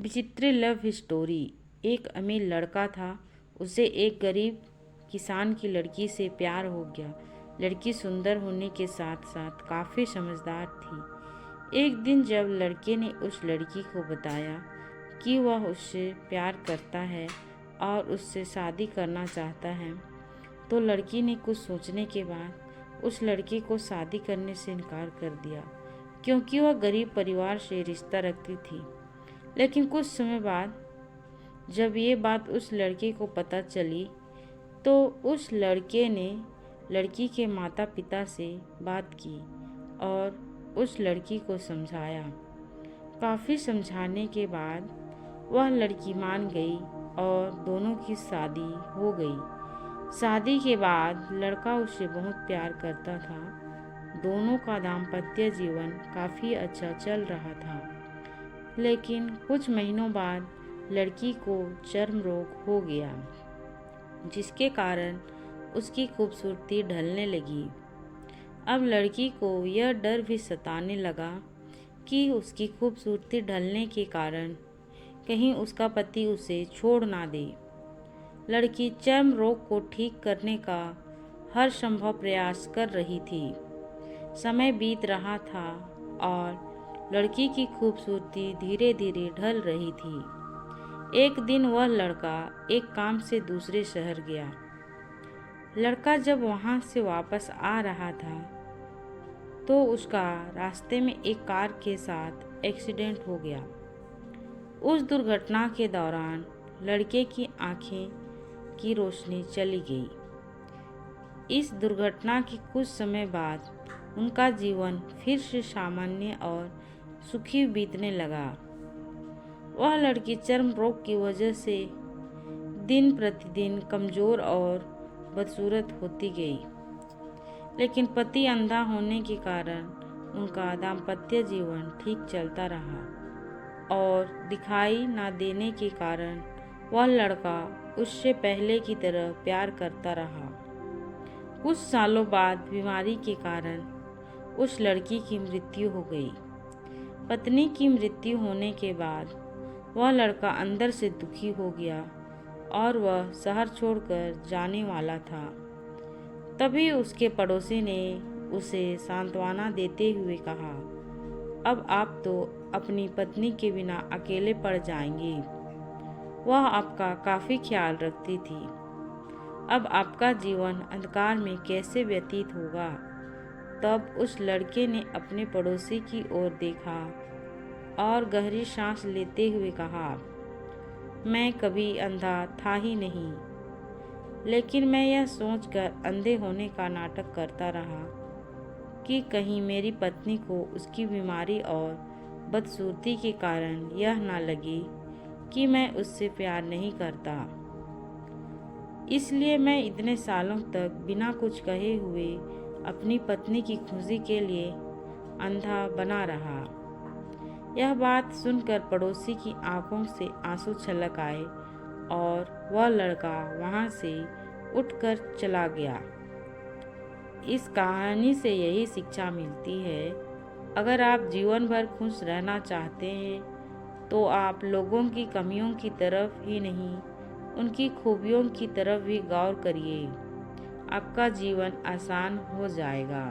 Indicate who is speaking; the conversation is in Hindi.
Speaker 1: विचित्र लव स्टोरी। एक अमीर लड़का था, उसे एक गरीब किसान की लड़की से प्यार हो गया। लड़की सुंदर होने के साथ साथ काफ़ी समझदार थी। एक दिन जब लड़के ने उस लड़की को बताया कि वह उससे प्यार करता है और उससे शादी करना चाहता है, तो लड़की ने कुछ सोचने के बाद उस लड़के को शादी करने से इनकार कर दिया, क्योंकि वह गरीब परिवार से रिश्ता रखती थी। लेकिन कुछ समय बाद जब ये बात उस लड़के को पता चली, तो उस लड़के ने लड़की के माता पिता से बात की और उस लड़की को समझाया। काफ़ी समझाने के बाद वह लड़की मान गई और दोनों की शादी हो गई। शादी के बाद लड़का उससे बहुत प्यार करता था। दोनों का दाम्पत्य जीवन काफ़ी अच्छा चल रहा था। लेकिन कुछ महीनों बाद लड़की को चर्म रोग हो गया, जिसके कारण उसकी खूबसूरती ढलने लगी। अब लड़की को यह डर भी सताने लगा कि उसकी खूबसूरती ढलने के कारण कहीं उसका पति उसे छोड़ ना दे। लड़की चर्म रोग को ठीक करने का हर संभव प्रयास कर रही थी। समय बीत रहा था और लड़की की खूबसूरती धीरे धीरे ढल रही थी। एक दिन वह लड़का एक काम से दूसरे शहर गया। लड़का जब वहाँ से वापस आ रहा था, तो उसका रास्ते में एक कार के साथ एक्सीडेंट हो गया। उस दुर्घटना के दौरान लड़के की आंखें की रोशनी चली गई। इस दुर्घटना के कुछ समय बाद उनका जीवन फिर से सामान्य और सुखी बीतने लगा। वह लड़की चर्म रोग की वजह से दिन प्रतिदिन कमज़ोर और बदसूरत होती गई। लेकिन पति अंधा होने के कारण उनका दाम्पत्य जीवन ठीक चलता रहा और दिखाई न देने के कारण वह लड़का उससे पहले की तरह प्यार करता रहा। कुछ सालों बाद बीमारी के कारण उस लड़की की मृत्यु हो गई। पत्नी की मृत्यु होने के बाद वह लड़का अंदर से दुखी हो गया और वह शहर छोड़कर जाने वाला था। तभी उसके पड़ोसी ने उसे सांत्वना देते हुए कहा, अब आप तो अपनी पत्नी के बिना अकेले पड़ जाएंगे। वह आपका काफ़ी ख्याल रखती थी। अब आपका जीवन अंधकार में कैसे व्यतीत होगा। तब उस लड़के ने अपने पड़ोसी की ओर देखा और गहरी सांस लेते हुए कहा, मैं कभी अंधा था ही नहीं, लेकिन मैं यह सोचकर अंधे होने का नाटक करता रहा कि कहीं मेरी पत्नी को उसकी बीमारी और बदसूरती के कारण यह ना लगे कि मैं उससे प्यार नहीं करता। इसलिए मैं इतने सालों तक बिना कुछ कहे हुए अपनी पत्नी की खुशी के लिए अंधा बना रहा। यह बात सुनकर पड़ोसी की आंखों से आंसू छलक आए और वह लड़का वहां से उठकर चला गया। इस कहानी से यही शिक्षा मिलती है, अगर आप जीवन भर खुश रहना चाहते हैं तो आप लोगों की कमियों की तरफ ही नहीं, उनकी खूबियों की तरफ भी गौर करिए। आपका जीवन आसान हो जाएगा।